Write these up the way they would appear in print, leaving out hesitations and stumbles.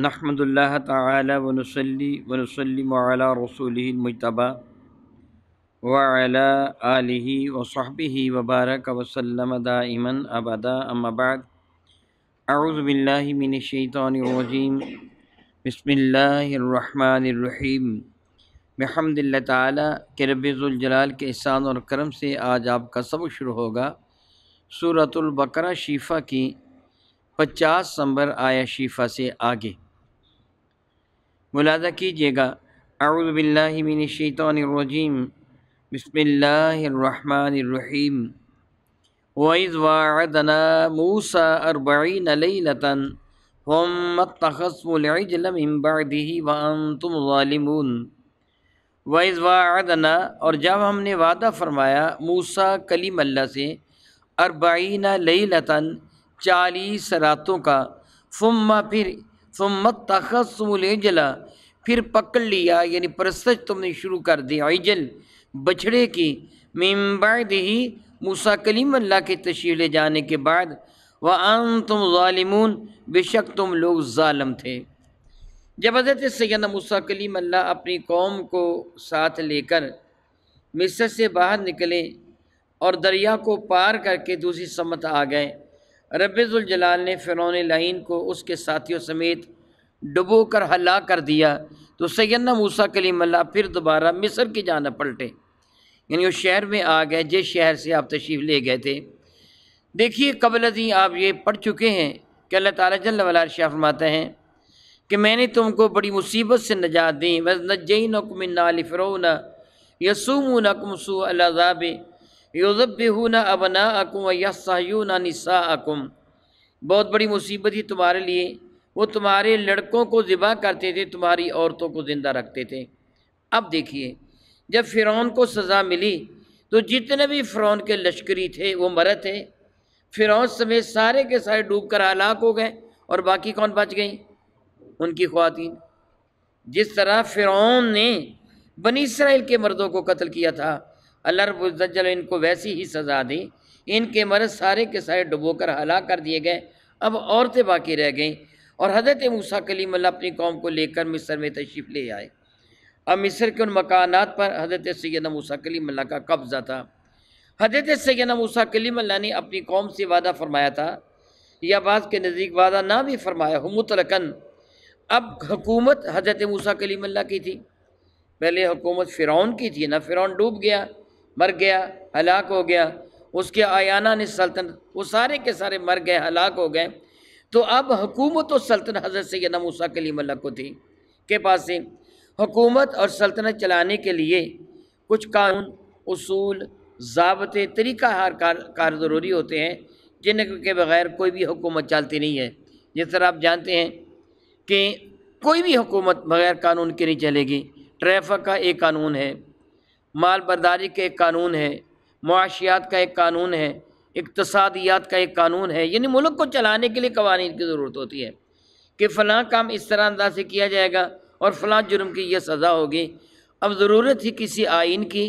نحمد اللہ تعالی ونصلی ونسلم علی رسولہ المجتبی وعلی آلہ وصحبہ وبارک وسلم دائما ابدا اما بعد اعوذ باللہ من الشیطان الرجیم بسم اللہ الرحمن الرحیم بحمد اللہ تعالی کہ رب ذوالجلال کے احسان اور کرم سے آج آپ کا سبق شروع ہوگا سورۃ البقرہ شیفہ کی 50 نمبر آیہ شیفہ سے آگے ملاحظہ کیجیے گا۔ اعوذ باللہ من الشیطان الرجیم بسم اللہ الرحمن الرحیم وَإِذْ وَاعَدْنَا مُوسَىٰ 40 لَيْلَةً ثُمَّ اتَّخَذْتُمُ الْعِجْلَ مِن بَعْدِهِ وَأَنْتُمْ ظَالِمُونَ۔ وَإِذْ وَاعَدْنَا اور جب ہم نے وعدہ فرمایا موسیٰ کلیم اللہ سے 40 لیلۃً 40 راتوں کا، ثم اتخذتم العجل پھر پکڑ لیا یعنی پرستش تم نے شروع کر دی عجل بچھڑے کی، من بعدہ موسیٰ کلیم اللہ کے تشریف لے جانے کے بعد، وانتم ظالمون بے شک تم لوگ ظالم تھے۔ جب حضرت سیدنا موسیٰ کلیم اللہ اپنی قوم کو ساتھ لے کر مصر سے باہر نکلے اور دریا کو پار کر کے دوسری سمت آ گئے، رب ذوالجلال نے فرعون لعین کو اس کے ساتھیوں سمیت ڈبو کر ہلاک کر دیا، تو سیدنا موسیٰ کلیم اللہ پھر دوبارہ مصر کی جانب پلٹے، یعنی اس شہر میں آ گئے جس شہر سے آپ تشریف لے گئے تھے۔ دیکھیے قبل ازیں آپ یہ پڑھ چکے ہیں کہ اللہ تعالیٰ جل وعلا ارشاد فرماتے ہیں کہ میں نے تم کو بڑی مصیبت سے نجات دی، وَنَجَّيْنَاكُم مِّنْ آلِ فِرْعَوْنَ يَسُومُونَكُمْ سُوءَ الْعَذَابِ يُذَبِّحُونَ أَبْنَاءَكُمْ وَيَسْتَحْيُونَ نِسَاءَكُمْ۔ بہت بڑی مصیبت ہی تمہارے لیے، وہ تمہارے لڑکوں کو ذبح کرتے تھے، تمہاری عورتوں کو زندہ رکھتے تھے۔ اب دیکھیے جب فرعون کو سزا ملی تو جتنے بھی فرعون کے لشکری تھے وہ مرے تھے، فرعون سمیت سارے کے سارے ڈوب کر ہلاک ہو گئے، اور باقی کون بچ گئیں؟ ان کی خواتین۔ جس طرح فرعون نے بنی اسرائیل کے مردوں کو قتل کیا تھا، اللہ رب العزت جل ان کو ویسی ہی سزا دی، ان کے مرد سارے کے سارے ڈبو کر ہلاک کر دیے گئے، اب عورتیں باقی رہ گئیں، اور حضرت موسیٰ کلیم اللہ اپنی قوم کو لے کر مصر میں تشریف لے آئے۔ اب مصر کے ان مکانات پر حضرت سیدنا موسیٰ کلیم اللہ کا قبضہ تھا۔ حضرت سیدنا موسیٰ کلیم اللہ نے اپنی قوم سے وعدہ فرمایا تھا، یا بعض کے نزدیک وعدہ نہ بھی فرمایا ہو مطلقاً۔ اب حکومت حضرت موسیٰ کلیم اللہ کی تھی، پہلے حکومت فرعون کی تھی نا، فرعون ڈوب گیا، مر گیا، ہلاک ہو گیا، اس کے آیانہ نے سلطنت، وہ سارے کے سارے مر گئے، ہلاک ہو گئے، تو اب حکومت و سلطنت حضرت سیدنا موسیٰ کلیم اللہ کو تھی کے پاس سے۔ حکومت اور سلطنت چلانے کے لیے کچھ قانون، اصول، ضابطے، طریقہ کار ضروری ہوتے ہیں، جن کے بغیر کوئی بھی حکومت چلتی نہیں ہے۔ جس طرح آپ جانتے ہیں کہ کوئی بھی حکومت بغیر قانون کے نہیں چلے گی۔ ٹریفک کا ایک قانون ہے، مال برداری کا ایک قانون ہے، معاشیات کا ایک قانون ہے، اقتصادیات کا ایک قانون ہے، یعنی ملک کو چلانے کے لیے قوانین کی ضرورت ہوتی ہے کہ فلاں کام اس طرح انداز سے کیا جائے گا اور فلاں جرم کی یہ سزا ہوگی۔ اب ضرورت ہی کسی آئین کی،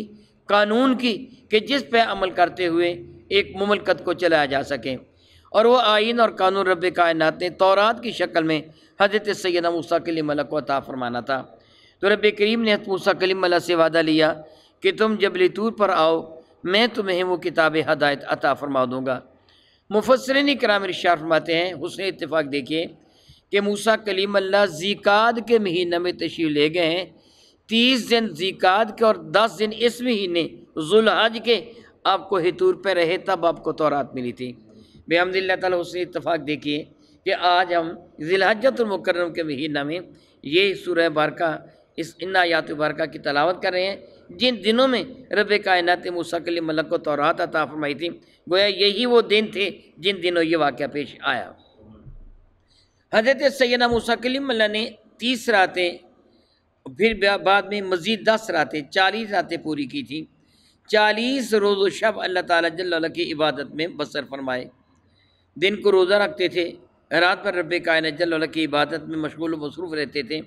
قانون کی، کہ جس پہ عمل کرتے ہوئے ایک مملکت کو چلایا جا سکے، اور وہ آئین اور قانون رب کائنات نے تورات کی شکل میں حضرت سیدنا موسیٰ کلیم اللہ کو عطا فرمانا تھا۔ تو رب کریم نے حضرت موسیٰ کلیم اللہ سے وعدہ لیا کہ تم جبل طور پر آؤ، میں تمہیں وہ کتاب ہدایت عطا فرما دوں گا۔ مفسرین کرام ارشاد فرماتے ہیں، حسن اتفاق دیکھیے کہ موسیٰ کلیم اللہ ذیقعد کے مہینہ میں تشریف لے گئے ہیں، 30 دن ذیقعد کے اور 10 دن اس مہینے ذوالحج کے آپ کو حضور پہ رہے، تب آپ کو تورات ملی تھی۔ بحمد اللہ تعالیٰ حسن اتفاق دیکھیے کہ آج ہم ذی الحجۃ المکرم کے مہینہ میں یہ سورہ بارکہ، ان آیات مبارکہ کی تلاوت کر رہے ہیں، جن دنوں میں رب کائنات موسیٰ کلیم اللہ کو تورات عطا فرمائی تھی۔ گویا یہی وہ دن تھے جن دنوں یہ واقعہ پیش آیا۔ حضرت سیدنا موسیٰ کلیم اللہ نے 30 راتیں، پھر بعد میں مزید 10 راتیں، 40 راتیں پوری کی تھیں۔ 40 روز و شب اللہ تعالیٰ جل وعلا کی عبادت میں بسر فرمائے۔ دن کو روزہ رکھتے تھے، رات پر رب کائنات جل وعلا کی عبادت میں مشغول و مصروف رہتے تھے۔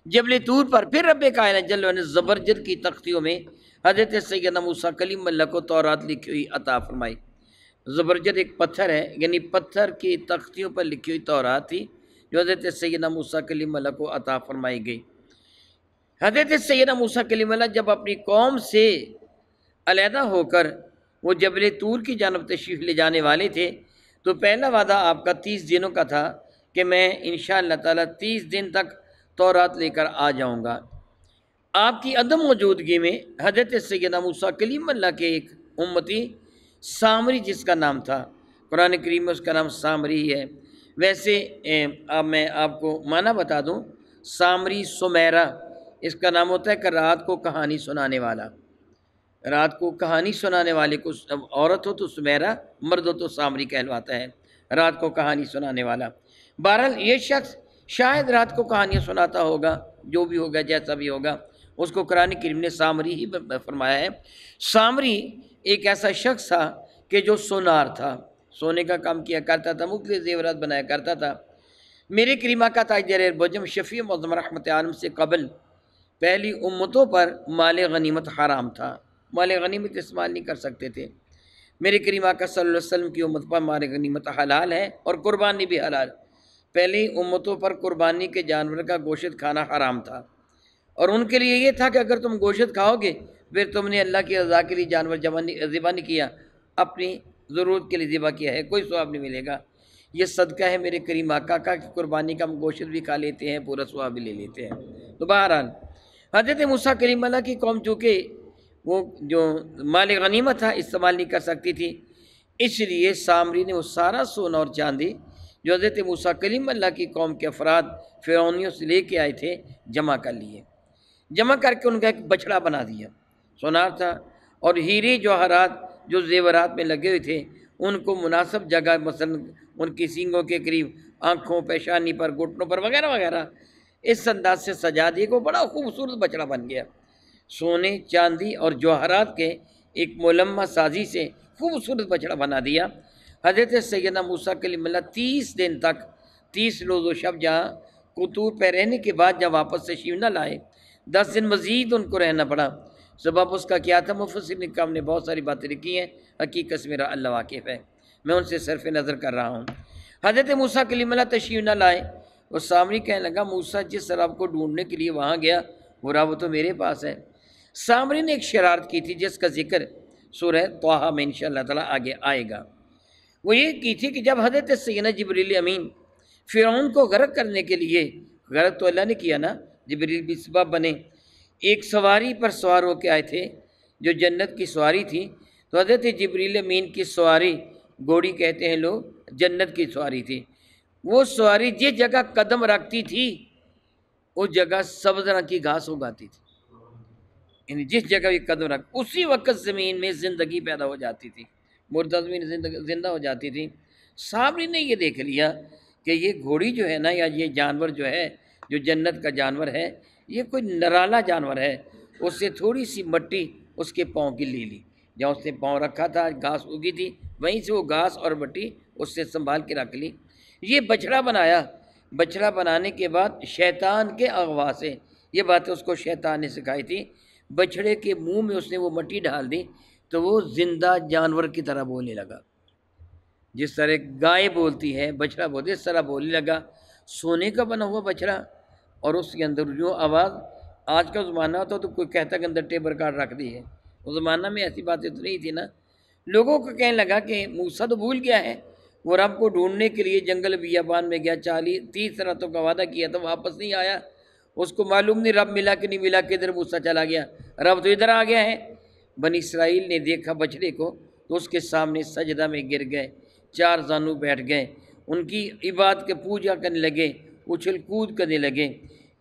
جبل طور پر پھر رب کائنات جل وعلا نے زبرجد کی تختیوں میں حضرت سیدنا موسیٰ کلیم اللہ کو تورات لکھی ہوئی عطا فرمائی۔ زبرجد ایک پتھر ہے، یعنی پتھر کی تختیوں پر لکھی ہوئی تورات تھی، جو حضرت سیدنا موسیٰ کلیم اللہ کو عطا فرمائی گئی۔ حضرت سیدنا موسیٰ کلیم اللہ جب اپنی قوم سے علیحدہ ہو کر وہ جبل طور کی جانب تشریف لے جانے والے تھے تو پہلا وعدہ آپ کا 30 دنوں کا تھا کہ میں انشاءاللہ تعالیٰ 30 دن تک تورات لے کر آ جاؤں گا۔ آپ کی عدم موجودگی میں حضرت سیدنا موسیٰ کلیم اللہ کے ایک امتی سامری جس کا نام تھا، قرآن کریم میں اس کا نام سامری ہی ہے، ویسے اب میں آپ کو معنی بتا دوں، سامری سمیرہ اس کا نام ہوتا ہے کہ رات کو کہانی سنانے والا، رات کو کہانی سنانے والے کو عورت ہو تو سمیرہ، مرد ہو تو سامری کہلواتا ہے، رات کو کہانی سنانے والا۔ بہرحال یہ شخص شاید رات کو کہانیاں سناتا ہوگا، جو بھی ہوگا جیسا بھی ہوگا، اس کو قرآن کریم نے سامری ہی فرمایا ہے۔ سامری ایک ایسا شخص تھا کہ جو سونار تھا، سونے کا کام کیا کرتا تھا، مختلف زیورات بنایا کرتا تھا۔ میرے کریمہ کا تاجر بجم شفیع معظم رحمت عالم سے قبل پہلی امتوں پر مال غنیمت حرام تھا، مال غنیمت استعمال نہیں کر سکتے تھے۔ میرے کریمہ کا صلی اللہ علیہ وسلم کی امت پر مال غنیمت حلال ہے اور قربانی بھی حلال۔ پہلی امتوں پر قربانی کے جانور کا گوشت کھانا حرام تھا، اور ان کے لیے یہ تھا کہ اگر تم گوشت کھاؤ گے پھر تم نے اللہ کی رضا کے لیے جانور ذبح نہیں کیا، اپنی ضرورت کے لیے ذبح کیا ہے، کوئی ثواب نہیں ملے گا۔ یہ صدقہ ہے میرے کریم آقا کا کہ قربانی کا ہم گوشت بھی کھا لیتے ہیں، پورا ثواب بھی لے لیتے ہیں۔ تو بہرحال حضرت موسیٰ کریم اللہ کی قوم چونکہ وہ جو مال غنیمت تھا استعمال نہیں کر سکتی تھی، اس لیے سامری نے وہ سارا سونا اور چاندی جو حضرت موسیٰ کلیم اللہ کی قوم کے افراد فرعونیوں سے لے کے آئے تھے جمع کر لیے، جمع کر کے ان کا ایک بچڑا بنا دیا، سونار تھا، اور ہیرے جواہرات جو زیورات میں لگے ہوئے تھے ان کو مناسب جگہ، مثلا ان کی سینگوں کے قریب، آنکھوں، پیشانی پر، گھٹنوں پر وغیرہ وغیرہ اس انداز سے سجا دیے کہ وہ بڑا خوبصورت بچڑا بن گیا۔ سونے، چاندی اور جواہرات کے ایک ملمہ سازی سے خوبصورت بچڑا بنا دیا۔ حضرت سیدنا موسیٰ کلیم اللہ 30 دن تک، 30 روز و شب جہاں قطور پہ رہنے کے بعد جب واپس تشریف نہ لائے، 10 دن مزید ان کو رہنا پڑا۔ سبب اس کا کیا تھا؟ مفسرین کرام نے بہت ساری باتیں لکھی ہیں، حقیقت سے میرا اللہ واقف ہے، میں ان سے صرف نظر کر رہا ہوں۔ حضرت موسیٰ کلیم اللہ تشریف نہ لائے، وہ سامری کہنے لگا موسیٰ جس رب کو ڈھونڈنے کے لیے وہاں گیا وہ رب تو میرے پاس ہے۔ سامری نے ایک شرارت کی تھی جس کا ذکر سورہ طٰہٰ میں انشاءاللہ تعالیٰ آگے آئے گا۔ وہ یہ کی تھی کہ جب حضرت سیدنا جبریل امین فرعون کو غرق کرنے کے لیے، غرق تو اللہ نے کیا نا، جبریل بھی سبب بنے، ایک سواری پر سوار ہو کے آئے تھے جو جنت کی سواری تھی، تو حضرت جبریل امین کی سواری، گھوڑی کہتے ہیں لوگ، جنت کی سواری تھی۔ وہ سواری جس جگہ قدم رکھتی تھی اس جگہ سبز رنگ کی گھاس اگاتی تھی، یعنی جس جگہ بھی قدم رکھ اسی وقت زمین میں زندگی پیدا ہو جاتی تھی، مردہ زمین زندہ ہو جاتی تھی۔ سامری نے یہ دیکھ لیا کہ یہ گھوڑی جو ہے نا، یا یہ جانور جو ہے، جو جنت کا جانور ہے، یہ کوئی نرالا جانور ہے۔ اس سے تھوڑی سی مٹی اس کے پاؤں کی لے لی، جہاں اس نے پاؤں رکھا تھا گھاس اگی تھی، وہیں سے وہ گھاس اور مٹی اس سے سنبھال کے رکھ لی۔ یہ بچڑا بنایا، بچڑا بنانے کے بعد شیطان کے اغوا سے، یہ باتیں اس کو شیطان نے سکھائی تھی، بچڑے کے منہ میں اس نے وہ مٹی ڈال دی تو وہ زندہ جانور کی طرح بولنے لگا، جس طرح گائے بولتی ہے، بچڑا بولتی ہے، اس طرح بولنے لگا۔ سونے کا بنا ہوا بچڑا، اور اس کے اندر جو آواز، آج کا زمانہ ہوتا تو کوئی کہتا کہ اندر ٹیبر کارڈ رکھ دی ہے، اس زمانہ میں ایسی باتیں تو نہیں تھی نا۔ لوگوں کو کہنے لگا کہ موسیٰ تو بھول گیا ہے، وہ رب کو ڈھونڈنے کے لیے جنگل بیابان میں گیا، 30 راتوں کا وعدہ کیا تھا، واپس نہیں آیا، اس کو معلوم نہیں رب ملا کہ نہیں ملا، کدھر موسیٰ چلا گیا، رب تو ادھر آ گیا ہے۔ بنی اسرائیل نے دیکھا بچڑے کو تو اس کے سامنے سجدہ میں گر گئے، 4 زانو بیٹھ گئے، ان کی عبادت کے پوجا کرنے لگے، اچھل کود کرنے لگے۔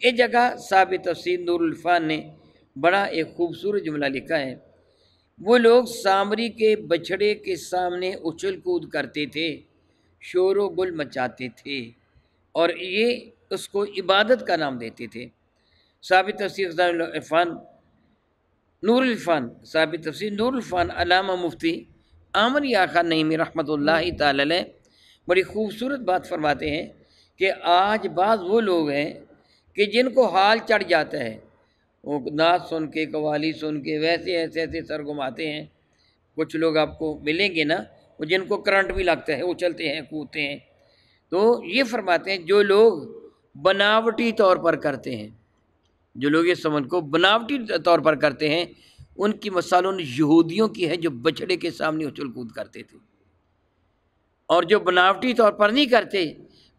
اس جگہ صاحب تفسیر نور العرفان نے بڑا ایک خوبصورت جملہ لکھا ہے، وہ لوگ سامری کے بچڑے کے سامنے اچھل کود کرتے تھے، شور و گل مچاتے تھے، اور یہ اس کو عبادت کا نام دیتے تھے۔ صاحب تفسیر نور العرفان، صاحب تفسیر نور العرفان علامہ مفتی عامر یار خان نعیمی رحمۃ اللہ تعالی علیہ بڑی خوبصورت بات فرماتے ہیں کہ آج بعض وہ لوگ ہیں کہ جن کو حال چڑھ جاتا ہے، وہ نعت سن کے، قوالی سن کے ویسے ایسے سر گھماتے ہیں۔ کچھ لوگ آپ کو ملیں گے نا، وہ جن کو کرنٹ بھی لگتا ہے، وہ چلتے ہیں، کودتے ہیں، تو یہ فرماتے ہیں جو لوگ بناوٹی طور پر کرتے ہیں، جو لوگ اس عمل کو بناوٹی طور پر کرتے ہیں، ان کی مثال ان یہودیوں کی ہے جو بچڑے کے سامنے اچھل کود کرتے تھے، اور جو بناوٹی طور پر نہیں کرتے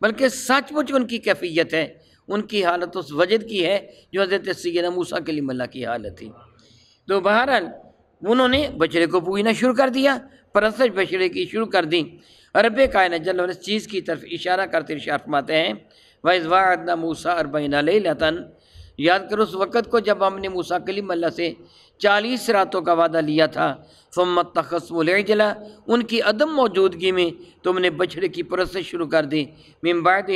بلکہ سچ مچ ان کی کیفیت ہے، ان کی حالت اس وجد کی ہے جو حضرت سیدنا موسیٰ کلیم اللہ کی حالت تھی۔ تو بہرحال انہوں نے بچڑے کو پوجنا شروع کر دیا، پرستش بچڑے کی شروع کر دی۔ رب کائنات جل وعلا اس چیز کی طرف اشارہ کرتے ارشاد فرماتے ہیں وَإِذْ وَعَدْنَا مُوسَىٰ 40 لَيْلَةً، یاد کرو اس وقت کو جب ہم نے موسیٰ کلیم اللہ سے 40 راتوں کا وعدہ لیا تھا۔ ثُمَّ اتَّخَذْتُمُ الْعِجْلَ، ان کی عدم موجودگی میں تم نے بچڑے کی پرستش شروع کر دی، من بعدہ،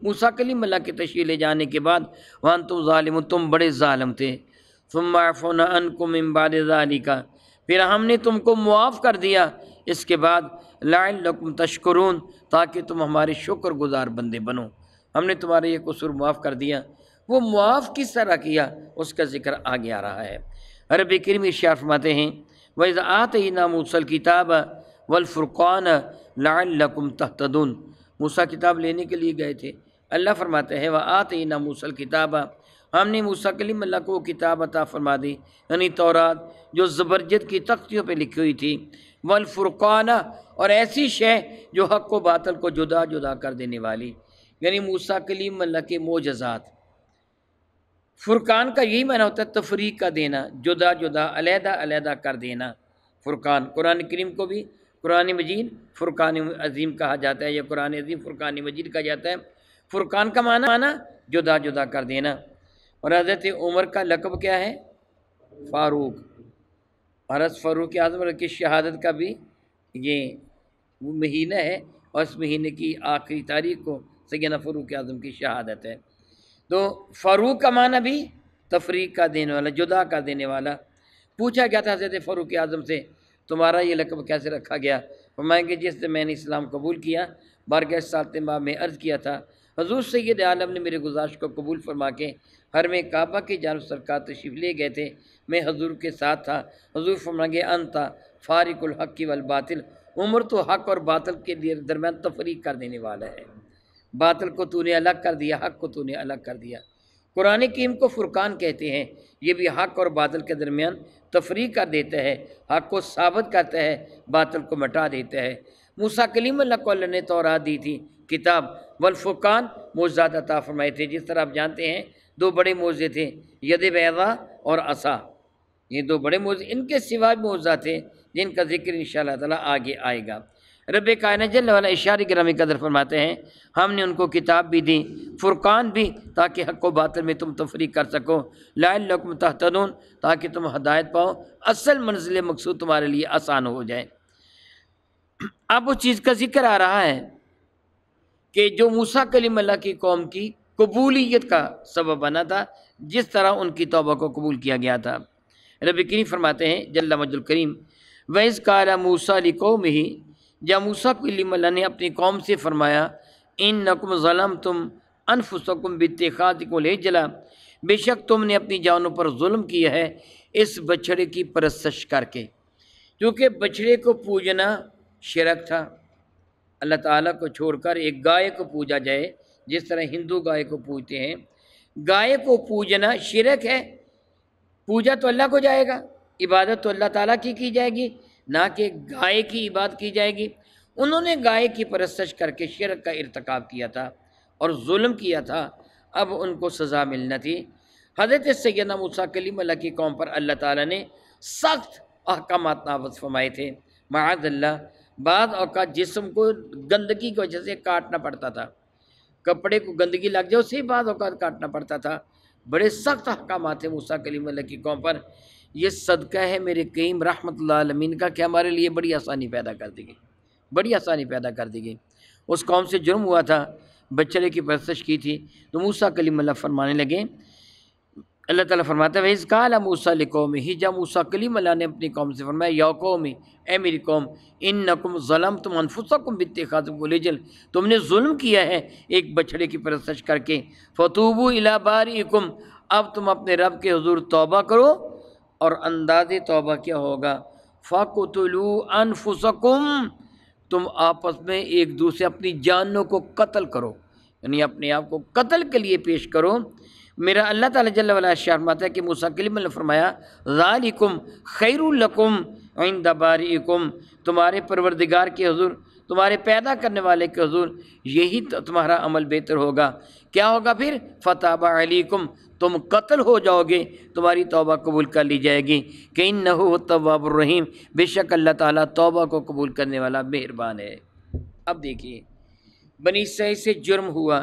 موسیٰ کلیم اللہ کے تشریح لے جانے کے بعد، وَأَنْتُمْ ظَالِمُونَ، تم بڑے ظالم تھے۔ ثُمَّ عَفَوْنَا عَنْكُم مِّن بَعْدِ ذَلِكَ، پھر ہم نے تم کو معاف کر دیا اس کے بعد، لَعَلَّكُمْ تَشْكُرُونَ، تاکہ تم ہمارے شکر گزار بندے بنو۔ ہم نے تمہارے یہ قصور معاف کر دیا۔ وہ معاف کس طرح کیا اس کا ذکر آگے آ رہا ہے۔ رب کریم ارشاد فرماتے ہیں وَإِذْ آتَيْنَا مُوسَى الْكِتَابَ وَالْفُرْقَانَ لَعَلَّكُمْ تَهْتَدُونَ، موسیٰ کتاب لینے کے لیے گئے تھے، اللہ فرماتے ہیں وَآتَيْنَا مُوسَى الْكِتَابَ، ہم نے موسیٰ کلیم اللہ کو وہ کتاب عطا فرما دی، یعنی تورات جو زبرجد کی تختیوں پہ لکھی ہوئی تھی، والفرقان، اور ایسی شے جو حق و باطل کو جدا جدا کر دینے والی، یعنی موسیٰ کلیم اللہ کے معجزات۔ فرقان کا یہی معنی ہوتا ہے تفریق کا دینا، جدا جدا علیحدہ علیحدہ کر دینا۔ فرقان، قرآن کریم کو بھی قرآن مجید فرقان عظیم کہا جاتا ہے، یا قرآن عظیم فرقان مجید کہا جاتا ہے۔ فرقان کا معنی جدا جدا کر دینا۔ اور حضرت عمر کا لقب کیا ہے؟ فاروق۔ حضرت فاروق اعظم کی شہادت کا بھی یہ وہ مہینہ ہے، اور اس مہینے کی آخری تاریخ کو سیدنا فاروق اعظم کی شہادت ہے۔ تو فاروق کا معنی بھی تفریق کا دینے والا، جدا کر دینے والا۔ پوچھا گیا تھا حضرت فاروق اعظم سے تمہارا یہ لقب کیسے رکھا گیا؟ فرمائیں کہ جس سے میں نے اسلام قبول کیا، بارگاہ سالت ماہ میں عرض کیا تھا حضور سید عالم نے میرے گزارش کو قبول فرما کے حرم کعبہ کی جانب سرکار تشریف لے گئے تھے، میں حضور کے ساتھ تھا۔ حضور فرمائیں گے انتا فارق الحق والباطل، عمر تو حق اور باطل کے درمیان تفریق کر دینے والا ہے، باطل کو تو نے الگ کر دیا، حق کو تو نے الگ کر دیا۔ قرآن کریم کو فرقان کہتے ہیں، یہ بھی حق اور باطل کے درمیان تفریق کر دیتا ہے، حق کو ثابت کرتا ہے، باطل کو مٹا دیتا ہے۔ موسیٰ کلیم اللہ کو اللہ نے تورات دی تھی، کتاب، والفرقان معجزات عطا فرمائے تھے۔ جس طرح آپ جانتے ہیں دو بڑے معجزے تھے، ید بیضاء اور عصا، یہ دو بڑے معجزے، ان کے سوا بھی معجزات تھے جن کا ذکر انشاءاللہ تعالیٰ آگے آئے گا۔ رب کائنات جل وعلا اشارے گرامی قدر فرماتے ہیں ہم نے ان کو کتاب بھی دی، فرقان بھی، تاکہ حق و باطل میں تم تفریق کر سکو، لعلکم تہتدون، تاکہ تم ہدایت پاؤ، اصل منزل مقصود تمہارے لیے آسان ہو جائے۔ اب اس چیز کا ذکر آ رہا ہے کہ جو موسیٰ کلیم اللہ کی قوم کی قبولیت کا سبب بنا تھا، جس طرح ان کی توبہ کو قبول کیا گیا تھا۔ رب کریم فرماتے ہیں جل مجد الکریم وَإِذْ قَالَ مُوسَىٰ لِقَوْمِهِ، جب موسیٰ کلیم اللہ نے اپنی قوم سے فرمایا اِنَّکُمْ ظَلَمْتُمْ أَنفُسَکُمْ بِاتِّخَاذِکُمُ الْعِجْلَ، بے شک تم نے اپنی جانوں پر ظلم کیا ہے اس بچڑے کی پرستش کر کے، کیونکہ بچڑے کو پوجنا شرک تھا۔ اللہ تعالیٰ کو چھوڑ کر ایک گائے کو پوجا جائے، جس طرح ہندو گائے کو پوجتے ہیں، گائے کو پوجنا شرک ہے۔ پوجا تو اللہ کو جائے گا، عبادت تو اللہ تعالیٰ کی جائے گی، نہ کہ گائے کی عبادت کی جائے گی۔ انہوں نے گائے کی پرستش کر کے شرک کا ارتکاب کیا تھا اور ظلم کیا تھا، اب ان کو سزا ملنا تھی۔ حضرت سیدنا موسیٰ کلیم اللہ کی قوم پر اللہ تعالیٰ نے سخت احکامات نافذ فرمائے تھے۔ معاذ اللہ، بعض اوقات جسم کو گندگی کی وجہ سے کاٹنا پڑتا تھا، کپڑے کو گندگی لگ جائے اسے بعض اوقات کاٹنا پڑتا تھا۔ بڑے سخت احکامات ہیں موسیٰ کلیم اللہ کی قوم پر۔ یہ صدقہ ہے میرے کریم رحمۃ اللہ عالمین کا کہ ہمارے لیے بڑی آسانی پیدا کر دی گئی، بڑی آسانی پیدا کر دی گئی۔ اس قوم سے جرم ہوا تھا، بچڑے کی پرستش کی تھی، تو موسیٰ کلیم اللہ فرمانے لگے، اللہ تعالیٰ فرماتا ہے وَإِذْ قَالَ مُوسَىٰ لِقَوْمِهِ، جب موسیٰ کلیم اللہ نے اپنی قوم سے فرمایا یا قوم، اے میری قوم، اِنَّکُمْ ظَلَمْتُمْ أَنفُسَکُمْ بِاتِّخَاذِکُمُ الْعِجْلَ، تم نے ظلم کیا ہے ایک بچڑے کی پرستش کر کے، فَتُوبُوا إِلَىٰ بَارِئِکُمْ، اب تم اپنے رب کے حضور توبہ کرو، اور انداز توبہ کیا ہوگا، فَقْتُلُوا أَنفُسَکُمْ، تم آپس میں ایک دوسرے اپنی جانوں کو قتل کرو، یعنی اپنے آپ کو قتل کے لیے پیش کرو۔ میرا اللہ تعالیٰ جل وعلا فرماتا ہے کہ موسیٰ کلیم اللہ نے فرمایا ذالکم خیر لکم عند بارئکم، تمہارے پروردگار کے حضور، تمہارے پیدا کرنے والے کے حضور یہی تمہارا عمل بہتر ہوگا۔ کیا ہوگا پھر؟ فتاب علیکم، تم قتل ہو جاؤ گے، تمہاری توبہ قبول کر لی جائے گی کہ انہ هو التواب الرحیم، بے شک اللہ تعالیٰ توبہ کو قبول کرنے والا مہربان ہے۔ اب دیکھیے بنی اسرائیل سے جرم ہوا،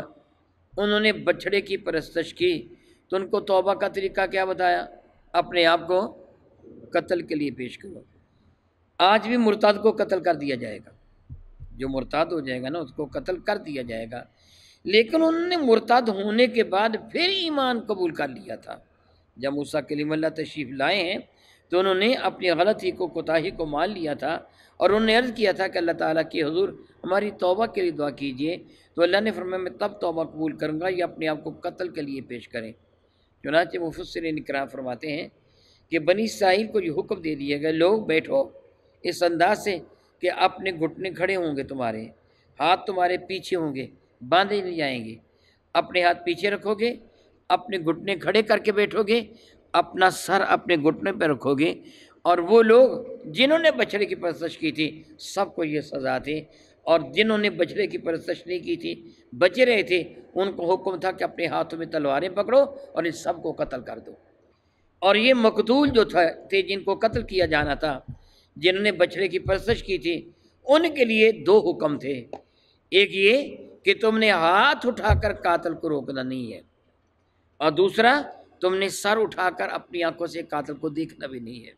انہوں نے بچھڑے کی پرستش کی، تو ان کو توبہ کا طریقہ کیا بتایا؟ اپنے آپ کو قتل کے لیے پیش کرو۔ آج بھی مرتد کو قتل کر دیا جائے گا، جو مرتد ہو جائے گا نا اس کو قتل کر دیا جائے گا، لیکن انہوں نے مرتد ہونے کے بعد پھر ایمان قبول کر لیا تھا۔ جب موسیٰ کلیم اللہ تشریف لائے ہیں تو انہوں نے اپنی غلطی کو، کوتاہی کو مان لیا تھا، اور انہوں نے عرض کیا تھا کہ اللہ تعالیٰ کی حضور ہماری توبہ کے لیے دعا کیجئے، تو اللہ نے فرمایا میں تب توبہ قبول کروں گا یہ اپنے آپ کو قتل کے لیے پیش کریں۔ چنانچہ مفسرین کرام فرماتے ہیں کہ بنی اسرائیل کو یہ حکم دے دیا گیا لوگ بیٹھو اس انداز سے کہ اپنے گھٹنے کھڑے ہوں گے، تمہارے ہاتھ تمہارے پیچھے ہوں گے، باندھے نہیں جائیں گے، اپنے ہاتھ پیچھے رکھو گے، اپنے گھٹنے کھڑے کر کے بیٹھو گے، اپنا سر اپنے گھٹنے پہ رکھو گے، اور وہ لوگ جنہوں نے بچھڑے کی پرستش کی تھی سب کو یہ سزا تھی، اور جنہوں نے بچھڑے کی پرستش نہیں کی تھی بچے رہے تھے ان کو حکم تھا کہ اپنے ہاتھوں میں تلواریں پکڑو اور ان سب کو قتل کر دو۔ اور یہ مقتول جو تھے جن کو قتل کیا جانا تھا، جنہوں نے بچھڑے کی پرستش کی تھی، ان کے لیے دو حکم تھے، ایک یہ کہ تم نے ہاتھ اٹھا کر قاتل کو روکنا نہیں ہے، اور دوسرا تم نے سر اٹھا کر اپنی آنکھوں سے قاتل کو دیکھنا بھی نہیں ہے۔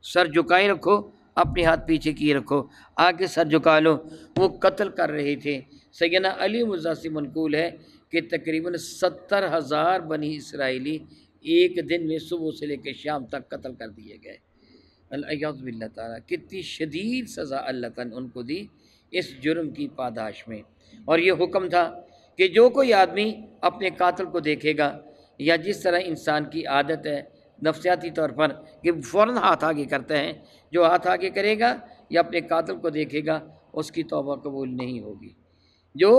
سر جھکائے رکھو، اپنے ہاتھ پیچھے کیے رکھو، آگے سر جھکا لو۔ وہ قتل کر رہے تھے۔ سیدنا علی مرضی سے منقول ہے کہ تقریباً 70,000 بنی اسرائیلی ایک دن میں صبح سے لے کے شام تک قتل کر دیے گئے۔ الیاذ باللہ تعالیٰ، کتنی شدید سزا اللہ تعالیٰ نے ان کو دی اس جرم کی پاداش میں۔ اور یہ حکم تھا کہ جو کوئی آدمی اپنے قاتل کو دیکھے گا، یا جس طرح انسان کی عادت ہے نفسیاتی طور پر کہ فوراً ہاتھ آگے کرتا ہے، جو ہاتھ آگے کرے گا یا اپنے قاتل کو دیکھے گا اس کی توبہ قبول نہیں ہوگی، جو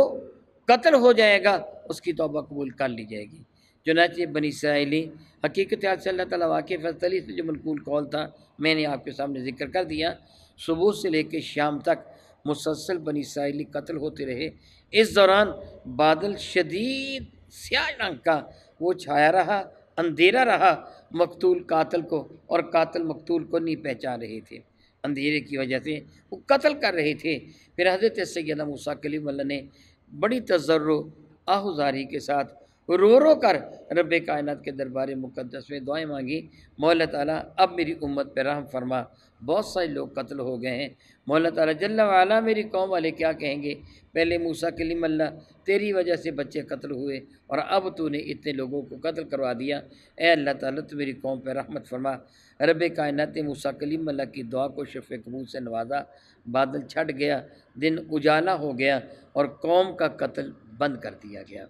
قتل ہو جائے گا اس کی توبہ قبول کر لی جائے گی۔ چنانچہ بنی اسرائیلی حقیقت سے اللہ تعالیٰ واقف فضلی سے جو منقول قول تھا میں نے آپ کے سامنے ذکر کر دیا، صبح سے لے کے شام تک مسلسل بنی اسرائیلی قتل ہوتے رہے۔ اس دوران بادل شدید سیاہ رنگ کا وہ چھایا رہا، اندھیرا رہا، مقتول قاتل کو اور قاتل مقتول کو نہیں پہچان رہے تھے، اندھیرے کی وجہ سے وہ قتل کر رہے تھے۔ پھر حضرت سیدنا موسیٰ کلیم اللہ نے بڑی تضرع آہوزاری کے ساتھ رو رو کر رب کائنات کے دربار مقدس میں دعائیں مانگی، مولا تعالیٰ اب میری امت پہ رحم فرما، بہت سارے لوگ قتل ہو گئے ہیں، مولا تعالیٰ جل وعلا میری قوم والے کیا کہیں گے، پہلے موسیٰ کلیم اللہ تیری وجہ سے بچے قتل ہوئے اور اب تو نے اتنے لوگوں کو قتل کروا دیا، اے اللہ تعالیٰ تو میری قوم پہ رحمت فرما۔ رب کائنات نے موسیٰ کلیم اللہ کی دعا کو شفع قبول سے نوازا، بادل چھٹ گیا، دن اجالا ہو گیا اور قوم کا قتل بند کر دیا گیا۔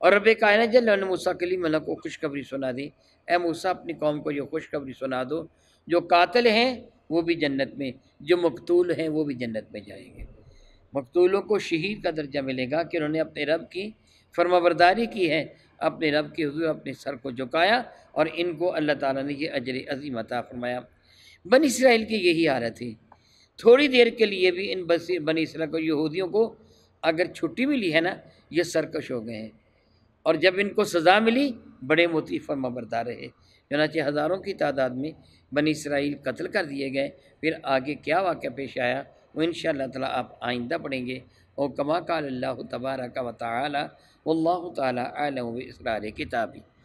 اور رب کائنات جل وعلا نے موسیٰ کلیم اللہ کو خوشخبری سنا دی، اے موسیٰ اپنی قوم کو یہ خوشخبری سنا دو، جو قاتل ہیں وہ بھی جنت میں، جو مقتول ہیں وہ بھی جنت میں جائیں گے۔ مقتولوں کو شہید کا درجہ ملے گا کہ انہوں نے اپنے رب کی فرما برداری کی ہے، اپنے رب کے حضور اپنے سر کو جھکایا، اور ان کو اللہ تعالیٰ نے یہ اجر عظیم عطا فرمایا۔ بنی اسرائیل کی یہی حالت تھی، تھوڑی دیر کے لیے بھی ان بنی اسرائیل کو، یہودیوں کو اگر چھٹی ملی ہے نا، یہ سرکش ہو گئے ہیں، اور جب ان کو سزا ملی بڑے مطیع فرما بردار رہے، چنانچہ ہزاروں کی تعداد میں بنی اسرائیل قتل کر دیے گئے۔ پھر آگے کیا واقعہ پیش آیا وہ انشاءاللہ تعالیٰ آپ آئندہ پڑھیں گے۔ اور کما قال اللہ تبارک و تعالی واللہ تعالی اعلم باسرار کتابی۔